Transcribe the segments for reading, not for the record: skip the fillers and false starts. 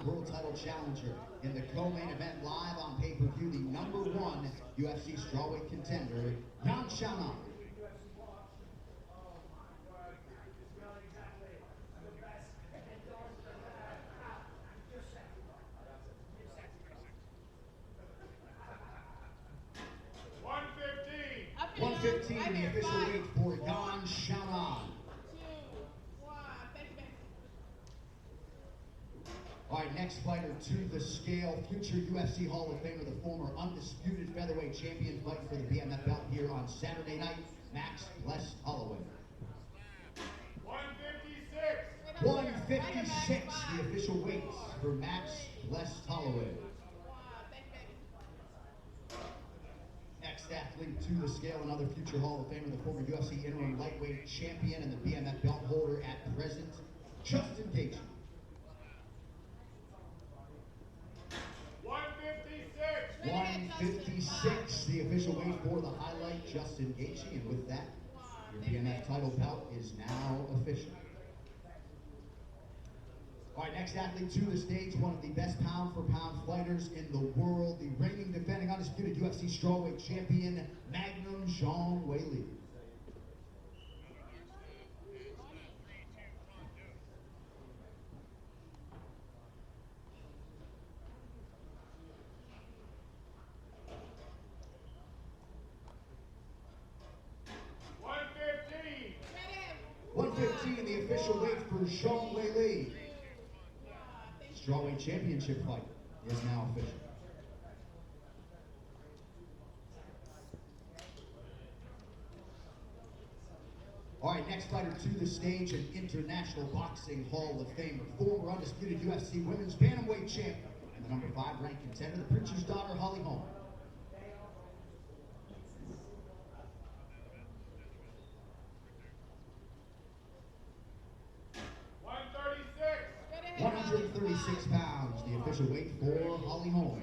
World Title Challenger. In the co-main event, live on pay-per-view, the #1 UFC strawweight contender, Yan Xiaonan. Up 115, the official weight for Yan Xiaonan. 2, 1. Thank you, baby. All right, next fighter to the scale, future UFC Hall of Famer, the former undisputed featherweight champion, fighting for the BMF belt here on Saturday night, Max Blessed Holloway. 156. 156, the official weight for Max Blessed Holloway. 1. Thank you, baby. Next athlete to the scale, another future Hall of Famer, the former UFC interim lightweight champion and the BMF belt holder at present, Justin Gaethje. 156. 156, the official weight for the highlight, Justin Gaethje, and with that, your BMF title bout is now official. All right, next athlete to the stage, one of the best pound-for-pound fighters in the world, the reigning, defending, undisputed UFC strawweight champion, Magnum Zhang Weili. 115, the official weight for Zhang Weili. Strawweight championship fight is now official. All right, next fighter to the stage, an International Boxing Hall of Famer, former undisputed UFC women's bantamweight champion, and the #5 ranked contender, the preacher's daughter, Holly Holm. 136 pounds, the official weight for Holly Holm.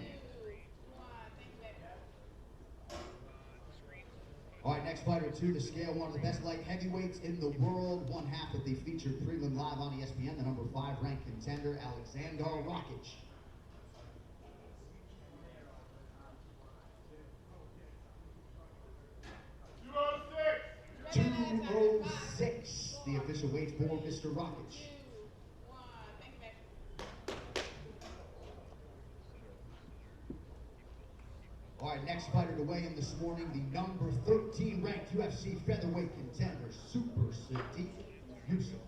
All right, next fighter to the scale, one of the best light heavyweights in the world, one half of the featured prelim live on ESPN, the #5 ranked contender, Alexander Rakic. 206, the official weight for Mr. Rakic. All right, next fighter to weigh in this morning, the #13 ranked UFC featherweight contender, Super Sadiq Yusuf.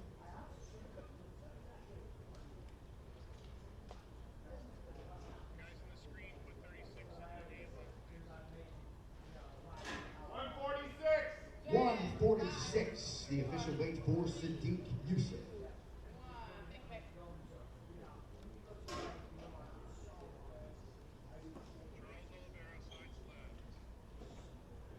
146, the official weight for Sadiq Yusuf.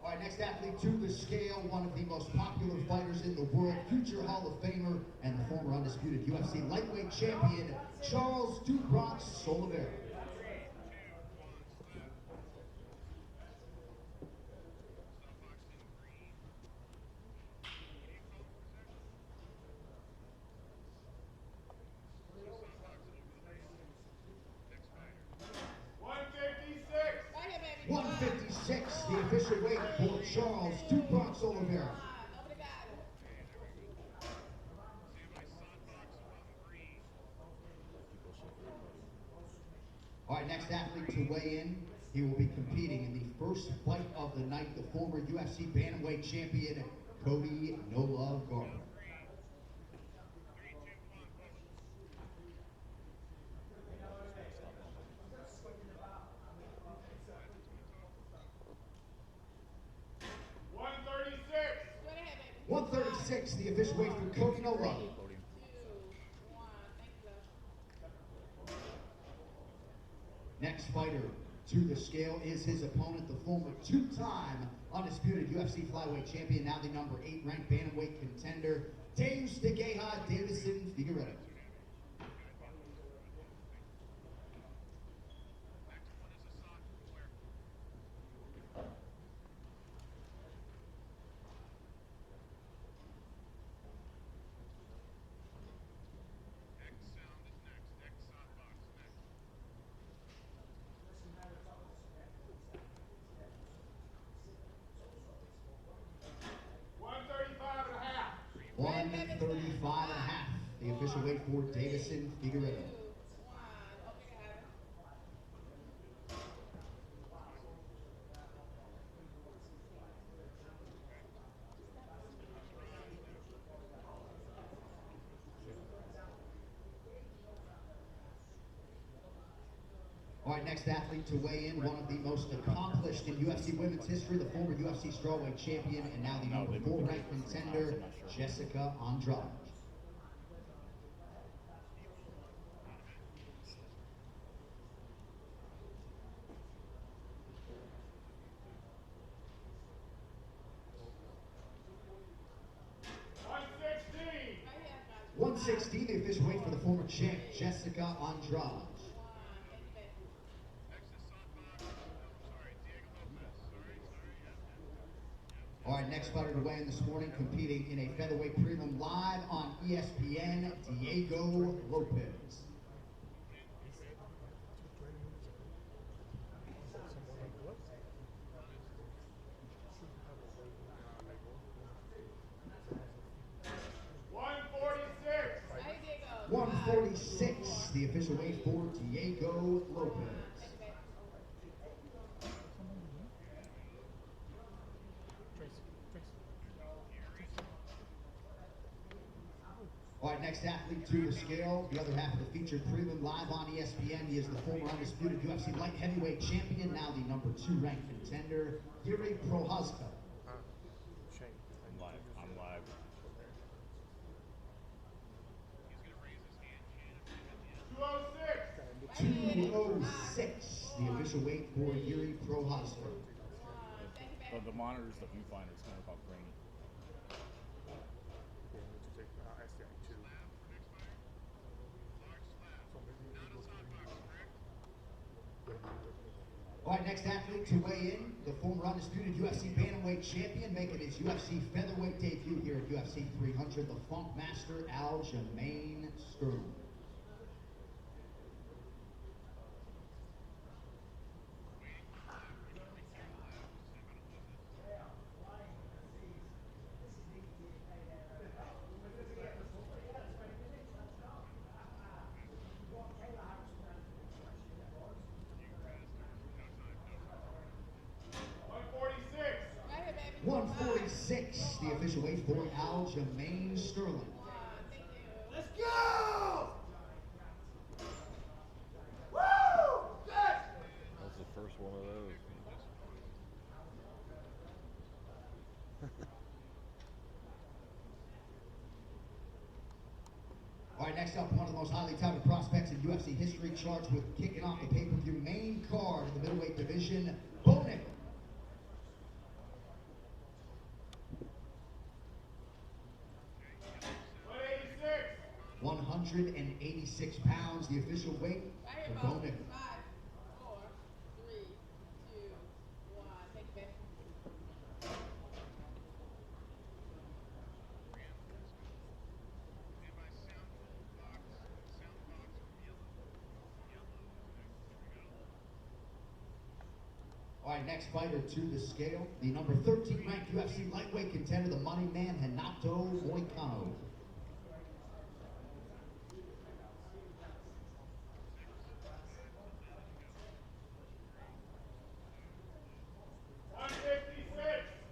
All right, next athlete to the scale, one of the most popular fighters in the world, future Hall of Famer, and the former undisputed UFC lightweight champion, Charles "Do Bronx" Oliveira. 156, the official weight for Charles "Do Bronx" Oliveira. All right, next athlete to weigh in, he will be competing in the first fight of the night, the former UFC bantamweight champion, Cody "No Love" Garber. 136, the official weight for Cody "No Love." Next fighter to the scale is his opponent, the former two-time undisputed UFC flyweight champion, now the #8 ranked bantamweight contender, Deus de Guerra Davison Figueiredo. 136, official weight for Davison Figueredo. 2, 1. Okay, guys. All right, next athlete to weigh in, one of the most accomplished in UFC women's history, the former UFC strawweight champion and now the number 4 ranked contender, Jessica Andrade. Right here, guys. 160, the official weight for the former champ, Jessica Andrade. 1. Thank you, baby. All right, next fighter to weigh in this morning, competing in a featherweight prelim live on ESPN, Diego Lopez. Right here, Diego. 146, the official weight for Diego Lopez. Thank you, baby. All right, next athlete to the scale, the other half of the featured prelim live on ESPN. He is the former undisputed UFC light heavyweight champion, now the number 2 ranked contender, Yuri Prochazka. I'm live. 206, the official weight for Yuri Prochazka. 1. Thank you, baby. The monitors, the viewfinders, kind of about grainy. All right, next athlete to weigh in, the former undisputed UFC bantamweight champion, making his UFC featherweight debut here at UFC 300, the Funk Master Aljamain Sterling. Right here, baby. 146, the official weight for Aljamain Sterling. 1. Thank you. Let's go! Woo! Good! That was the first one of those. All right, next up, one of the most highly touted prospects in UFC history, charged with kicking off the pay-per-view main card in the middleweight division, Bo Nickal. 186 pounds, the official weight Right here, for Bo boss. Nickal. 5, 4, 3, 2, 1. Thank you, baby. All right, next fighter to the scale, the number 13 ranked UFC lightweight contender, the money man, Renato Moicano.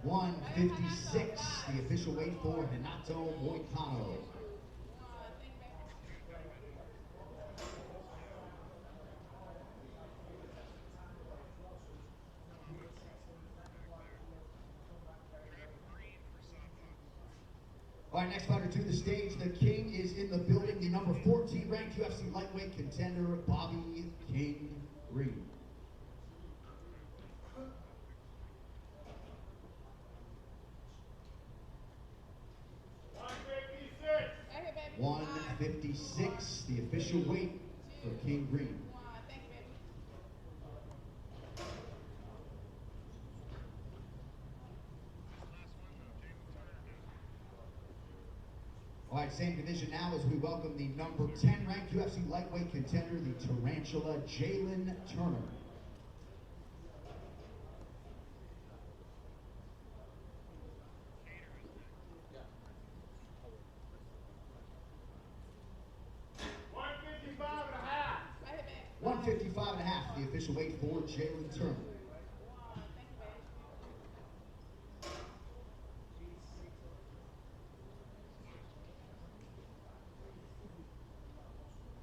156, the official weight for Renato Moicano. 1. Thank you, baby. All right, next fighter to the stage, the King is in the building, the number 14 ranked UFC lightweight contender, Bobby King Green. 156, the official weight for King Green. 1. Thank you, baby. All right, same division now as we welcome the number 10 ranked UFC lightweight contender, the Tarantula, Jalen Turner. 155 and a half, the official weight for Jalen Turner. Thank you, babe.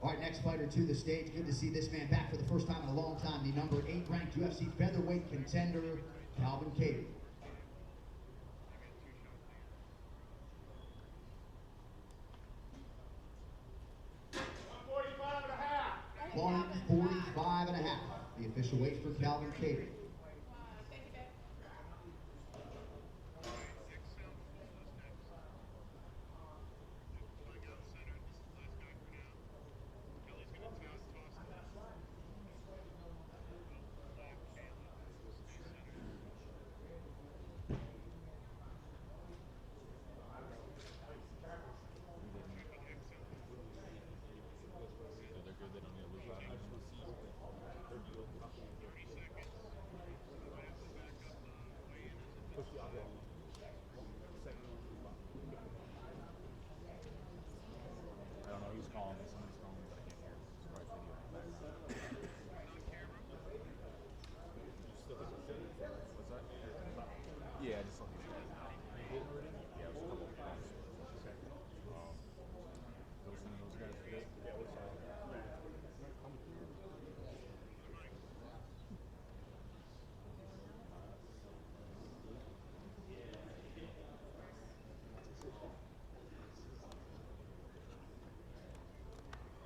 All right, next fighter to the stage. Good to see this man back for the first time in a long time. The number 8 ranked UFC featherweight contender, Calvin Kattar. 145 and a half. 145 and a half, the official weight for Calvin Kattar.